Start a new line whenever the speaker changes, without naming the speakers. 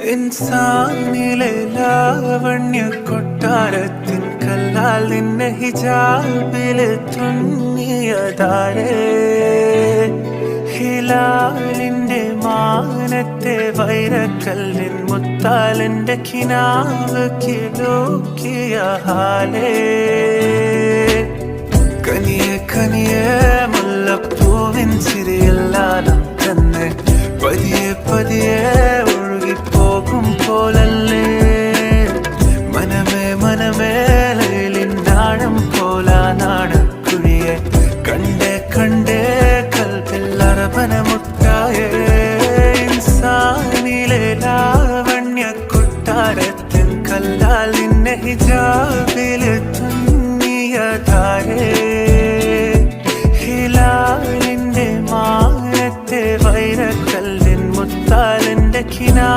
ഇൻസാനിലെ ലാവണ്യ കൊട്ടാരത്തിൻ കല്ലാൽ നിന്നെ ഹിജാബില് തുന്നിയതാരേ. ഹിലാലിന്റെ മാനത്തെ വൈരക്കല്ലിൻ മുത്താലിന്റെ കിനാവ് കിലോക്കിയ ഹാലേ. കനിയെ കനിയെ മുല്ലപ്പൂവിൻ ചിരിയെല്ലാം തന്നെ പതിയെ പതിയെ ഒഴുകിപ്പോകും പോലല്ലേ. മനമേ മനമേ ലൈലിനാഴം പോലാനാണ് കുഴിയെ കണ്ടേ കണ്ടേ കൽപ്പിൽ അറബനമുട്ടായേ. ഇൻസാനിലെ ലാവണ്യ കൊട്ടാരത്തിൻ കല്ലാൽ നിന്നെ ഹിജാബില് തുന്നിയതാരേ. ഹിലാലിന്റെ മാനത്തെ വൈരക്കല്ലിൻ മുത്താലിന്റെ കിനാ